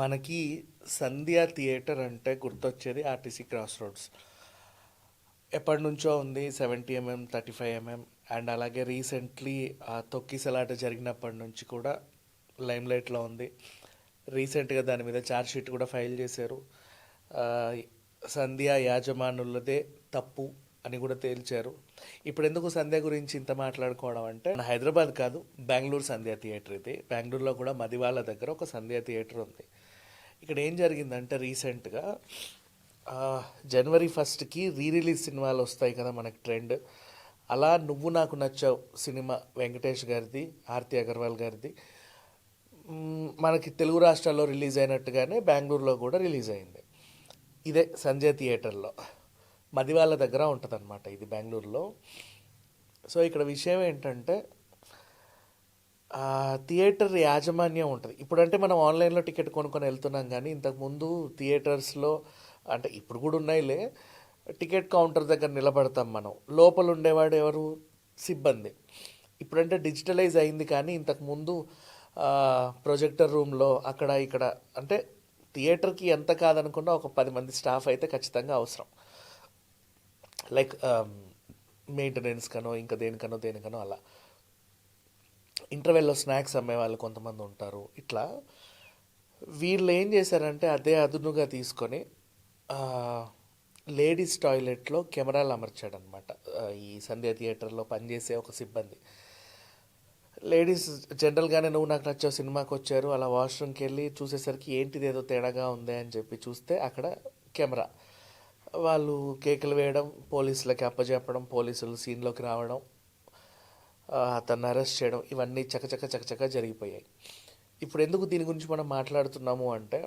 మనకి సంధ్యా థియేటర్ అంటే గుర్తొచ్చేది ఆర్టీసీ క్రాస్ రోడ్స్. ఎప్పటి నుంచో ఉంది 70 mm 35 mm. అండ్ అలాగే రీసెంట్లీ ఆ తొక్కిసలాట జరిగినప్పటి నుంచి కూడా లైమ్లైట్లో ఉంది. రీసెంట్గా దాని మీద ఛార్జ్ షీట్ కూడా ఫైల్ చేశారు. ఆ, సంధ్యా యాజమానులదే తప్పు అని కూడా తేల్చారు. ఇప్పుడు ఎందుకు సంధ్య గురించి ఇంత మాట్లాడుకోవడం అంటే, మన హైదరాబాద్ కాదు, బెంగళూరు సంధ్యా థియేటర్ ఇది. బెంగళూరులో కూడా మదివాళ్ళ దగ్గర ఒక సంధ్యా థియేటర్ ఉంది. ఇక్కడ ఏం జరిగిందంటే రీసెంట్గా జనవరి 1కి రీ రిలీజ్ సినిమాలు వస్తాయి కదా మనకి ట్రెండ్. అలా నువ్వు నాకు నచ్చావు సినిమా వెంకటేష్ గారిది, ఆర్తి అగర్వాల్ గారిది, మనకి తెలుగు రాష్ట్రాల్లో రిలీజ్ అయినట్టుగానే బెంగళూరులో కూడా రిలీజ్ అయింది. ఇదే సంజయ్ థియేటర్లో మదివాళ్ళ దగ్గర ఉంటుంది ఇది బెంగళూరులో. సో ఇక్కడ విషయం ఏంటంటే, థియేటర్ యాజమాన్యం ఉంటుంది. ఇప్పుడంటే మనం ఆన్లైన్లో టికెట్ కొనుక్కొని వెళ్తున్నాం, కానీ ఇంతకుముందు థియేటర్స్లో, అంటే ఇప్పుడు కూడా ఉన్నాయిలే, టికెట్ కౌంటర్ దగ్గర నిలబడతాం మనం. లోపల ఉండేవాడు ఎవరు? సిబ్బంది. ఇప్పుడంటే డిజిటలైజ్ అయింది, కానీ ఇంతకుముందు ప్రొజెక్టర్ రూమ్లో అక్కడ ఇక్కడ, అంటే థియేటర్కి ఎంత కాదనుకున్నా ఒక 10 మంది స్టాఫ్ అయితే ఖచ్చితంగా అవసరం. లైక్ మెయింటెనెన్స్ కనో ఇంకా దేనికనో అలా. ఇంటర్వెల్లో స్నాక్స్ అమ్మే వాళ్ళు కొంతమంది ఉంటారు. ఇట్లా వీళ్ళు ఏం చేశారంటే అదే అదునుగా తీసుకొని లేడీస్ టాయిలెట్లో కెమెరాలు అమర్చాడనమాట ఈ సంధ్యా థియేటర్లో పనిచేసే ఒక సిబ్బంది. లేడీస్ జనరల్గానే నువ్వు నాకు నచ్చే సినిమాకి వచ్చారు, అలా వాష్రూమ్కి వెళ్ళి చూసేసరికి ఏంటిది ఏదో తేడాగా ఉంది అని చెప్పి చూస్తే అక్కడ కెమెరా. వాళ్ళు కేకలు వేయడం, పోలీసులకి అప్పచెప్పడం, పోలీసులు సీన్లోకి రావడం, అతన్ని అరెస్ట్ చేయడం, ఇవన్నీ చకచక జరిగిపోయాయి. ఇప్పుడు ఎందుకు దీని గురించి మనం మాట్లాడుతున్నాము అంటే,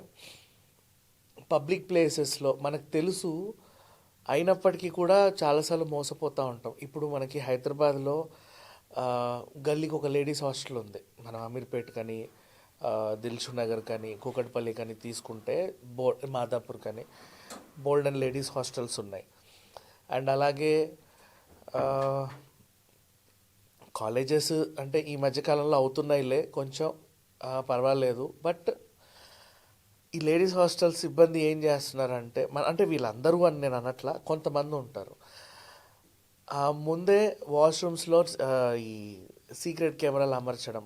పబ్లిక్ ప్లేసెస్లో మనకు తెలుసు అయినప్పటికీ కూడా చాలాసార్లు మోసపోతూ ఉంటాం. ఇప్పుడు మనకి హైదరాబాద్లో గల్లీకి ఒక లేడీస్ హాస్టల్ ఉంది. మనం అమీర్పేట్ కానీ, దిల్షుక్ నగర్ కానీ, కూకట్పల్లి కానీ తీసుకుంటే, మాదాపూర్ కానీ బోల్డెన్ లేడీస్ హాస్టల్స్ ఉన్నాయి. అండ్ అలాగే కాలేజెస్ అంటే ఈ మధ్యకాలంలో అవుతున్నాయిలే కొంచెం, పర్వాలేదు. బట్ ఈ లేడీస్ హాస్టల్ సిబ్బంది ఏం చేస్తున్నారంటే, అంటే వీళ్ళందరూ అని నేను అనట్లా, కొంతమంది ఉంటారు. ముందే వాష్రూమ్స్లో ఈ సీక్రెట్ కెమెరాలు అమర్చడం,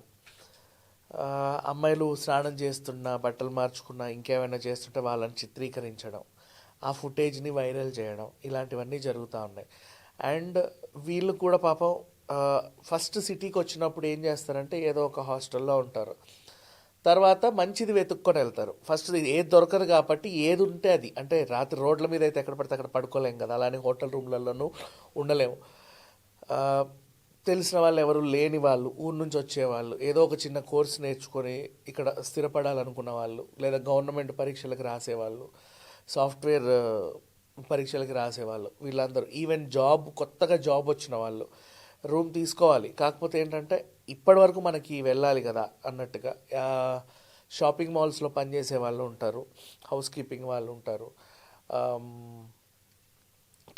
అమ్మాయిలు స్నానం చేస్తున్నా, బట్టలు మార్చుకున్నా, ఇంకేమైనా చేస్తుంటే వాళ్ళని చిత్రీకరించడం, ఆ ఫుటేజ్ని వైరల్ చేయడం, ఇలాంటివన్నీ జరుగుతూ ఉన్నాయి. అండ్ వీళ్ళు కూడా పాపం ఫస్ట్ సిటీకి వచ్చినప్పుడు ఏం చేస్తారంటే ఏదో ఒక హాస్టల్లో ఉంటారు, తర్వాత మంచిది వెతుక్కొని వెళ్తారు. ఫస్ట్ ఏది దొరకదు కాబట్టి ఏది ఉంటే అది, అంటే రాత్రి రోడ్ల మీద అయితే ఎక్కడ పడితే అక్కడ పడుకోలేం కదా, అలానే హోటల్ రూమ్లలోనూ ఉండలేము. తెలిసిన వాళ్ళు ఎవరు లేని వాళ్ళు, ఊరు నుంచి వచ్చేవాళ్ళు, ఏదో ఒక చిన్న కోర్స్ నేర్చుకొని ఇక్కడ స్థిరపడాలనుకున్న వాళ్ళు, లేదా గవర్నమెంట్ పరీక్షలకు రాసేవాళ్ళు, సాఫ్ట్వేర్ పరీక్షలకి రాసేవాళ్ళు, వీళ్ళందరూ, ఈవెన్ కొత్తగా జాబ్ వచ్చిన వాళ్ళు రూమ్ తీసుకోవాలి. కాకపోతే ఏంటంటే ఇప్పటి వరకు మనకి వెళ్ళాలి కదా అన్నట్టుగా షాపింగ్ మాల్స్లో పనిచేసే వాళ్ళు ఉంటారు, హౌస్ కీపింగ్ వాళ్ళు ఉంటారు,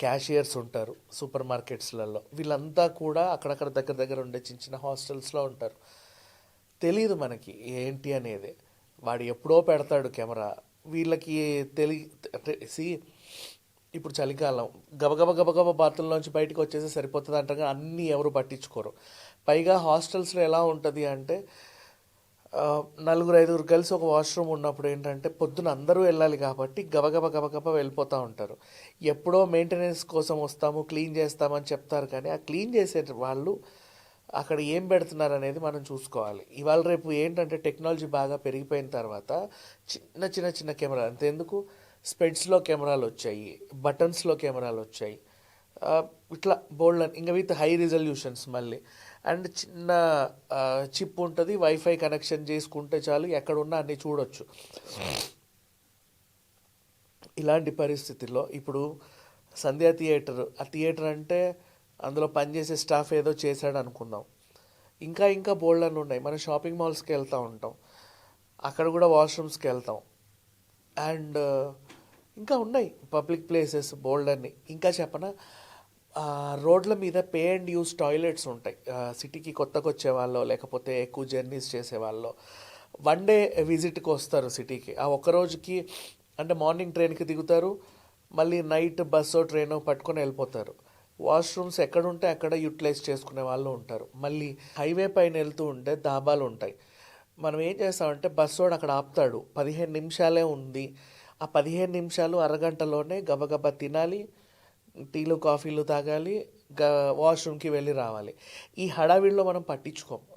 క్యాషియర్స్ ఉంటారు సూపర్ మార్కెట్స్లలో. వీళ్ళంతా కూడా అక్కడక్కడ దగ్గర ఉండే చిన్న హాస్టల్స్లో ఉంటారు. తెలీదు మనకి ఏంటి అనేది. వాడు ఎప్పుడో పెడతాడు కెమెరా. వీళ్ళకి అంటే ఇప్పుడు చలికాలం, గబగబ బాత్రూంలోంచి బయటకు వచ్చేసి సరిపోతుంది అంటారు, అన్నీ ఎవరు పట్టించుకోరు. పైగా హాస్టల్స్లో ఎలా ఉంటుంది అంటే, 4-5 కలిసి ఒక వాష్రూమ్ ఉన్నప్పుడు ఏంటంటే పొద్దున అందరూ వెళ్ళాలి కాబట్టి గబగబ వెళ్ళిపోతూ ఉంటారు. ఎప్పుడో మెయింటెనెన్స్ కోసం వస్తాము, క్లీన్ చేస్తామని చెప్తారు, కానీ ఆ క్లీన్ చేసే వాళ్ళు అక్కడ ఏం పెడుతున్నారు అనేది మనం చూసుకోవాలి. ఇవాళ రేపు ఏంటంటే టెక్నాలజీ బాగా పెరిగిపోయిన తర్వాత చిన్న కెమెరా, అంతేందుకు స్పెడ్స్లో కెమెరాలు వచ్చాయి, బటన్స్లో కెమెరాలు వచ్చాయి, ఇట్లా బోల్డ్, ఇంకా విత్ హై రిజల్యూషన్స్ మళ్ళీ. అండ్ చిన్న చిప్ ఉంటుంది, వైఫై కనెక్షన్ చేసుకుంటే చాలు ఎక్కడున్నా అన్నీ చూడొచ్చు. ఇలాంటి పరిస్థితుల్లో ఇప్పుడు సంధ్యా థియేటర్, ఆ థియేటర్ అంటే అందులో పనిచేసే స్టాఫ్ ఏదో చేశాడు అనుకుందాం, ఇంకా బోల్డ్ అని ఉన్నాయి. మనం షాపింగ్ మాల్స్కి వెళ్తూ ఉంటాం, అక్కడ కూడా వాష్రూమ్స్కి వెళ్తాం, అండ్ ఇంకా ఉన్నాయి పబ్లిక్ ప్లేసెస్ బోల్డ్ అని. ఇంకా చెప్పనా, రోడ్ల మీద పే అండ్ యూస్ టాయిలెట్స్ ఉంటాయి. సిటీకి కొత్తగా వచ్చే వాళ్ళు, లేకపోతే ఎక్కువ జర్నీస్ చేసే వాళ్ళు, వన్ డే విజిట్కి వస్తారు సిటీకి. ఆ ఒక్క రోజుకి అంటే మార్నింగ్ ట్రైన్కి దిగుతారు, మళ్ళీ నైట్ బస్సో ట్రైనో పట్టుకొని వెళ్ళిపోతారు. వాష్రూమ్స్ ఎక్కడుంటే అక్కడ యూటిలైజ్ చేసుకునే వాళ్ళు ఉంటారు. మళ్ళీ హైవే పైన వెళ్తూ ఉంటే ధాబాలు ఉంటాయి. మనం ఏం చేస్తామంటే బస్సోడు అక్కడ ఆపుతాడు, 15 నిమిషాలే ఉంది, ఆ 15 నిమిషాలు అరగంటలోనే గబగబా తినాలి, టీలు కాఫీలు తాగాలి, వాష్రూమ్కి వెళ్ళి రావాలి. ఈ హడావిడిలో మనం పట్టించుకోము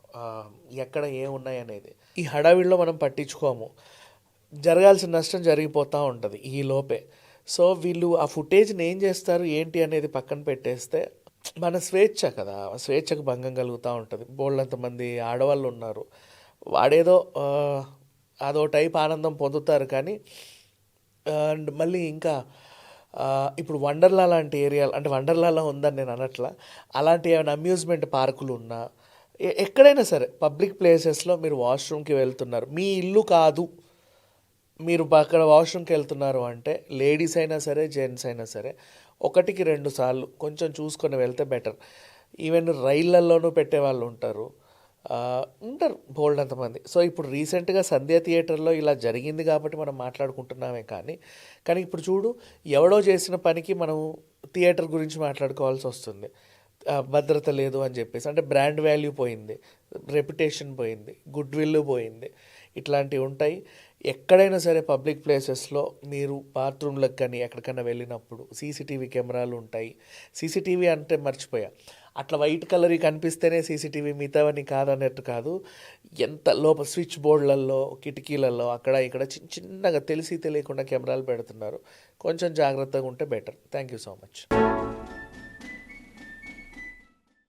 ఎక్కడ ఏమున్నాయి అనేది. ఈ హడావిడిలో మనం పట్టించుకోము, జరగాల్సిన నష్టం జరిగిపోతూ ఉంటుంది ఈ లోపే. సో వీళ్ళు ఆ ఫుటేజ్ని ఏం చేస్తారు ఏంటి అనేది పక్కన పెట్టేస్తే మన స్వేచ్ఛ కదా, స్వేచ్ఛకు భంగం కలుగుతూ ఉంటుంది. బోళ్ళంతమంది ఆడవాళ్ళు ఉన్నారు, వాడేదో అదో టైప్ ఆనందం పొందుతారు. కానీ అండ్ మళ్ళీ ఇంకా ఇప్పుడు వండర్లా లాంటి ఏరియాలు, అంటే వండర్లాలో ఉందని నేను అనట్లా, అలాంటి ఏమైనా అమ్యూజ్మెంట్ పార్కులు ఉన్నా ఎక్కడైనా సరే పబ్లిక్ ప్లేసెస్లో మీరు వాష్రూమ్కి వెళ్తున్నారు, మీ ఇల్లు కాదు, మీరు అక్కడ వాష్రూమ్కి వెళ్తున్నారు అంటే లేడీస్ అయినా సరే జెంట్స్ అయినా సరే 1-2 సార్లు కొంచెం చూసుకొని వెళ్తే బెటర్. ఈవెన్ రైళ్ళల్లోనూ పెట్టేవాళ్ళు ఉంటారు, బోల్డ్ అంతమంది. సో ఇప్పుడు రీసెంట్గా సంధ్య థియేటర్లో ఇలా జరిగింది కాబట్టి మనం మాట్లాడుకుంటున్నామే. కానీ ఇప్పుడు చూడు, ఎవడో చేసిన పనికి మనం థియేటర్ గురించి మాట్లాడుకోవాల్సి వస్తుంది. భద్రత లేదు అని చెప్పేసి, అంటే బ్రాండ్ వాల్యూ పోయింది, రెప్యుటేషన్ పోయింది, గుడ్ విల్ పోయింది, ఇట్లాంటివి ఉంటాయి. ఎక్కడైనా సరే పబ్లిక్ ప్లేసెస్లో మీరు బాత్రూమ్లకు కానీ ఎక్కడికైనా వెళ్ళినప్పుడు సీసీటీవీ కెమెరాలు ఉంటాయి. సీసీటీవీ అంటే మర్చిపోయా, అట్లా వైట్ కలర్ కనిపిస్తేనే సీసీటీవీ, మిగతావని కాదన్నట్టు కాదు. ఎంత లోపల స్విచ్ బోర్డులలో కిటికీలలో అక్కడ ఇక్కడ చిన్నగా తెలిసి తెలియకుండా కెమెరాలు పెడుతున్నారు. కొంచెం జాగ్రత్తగా ఉంటే better. Thank you so much.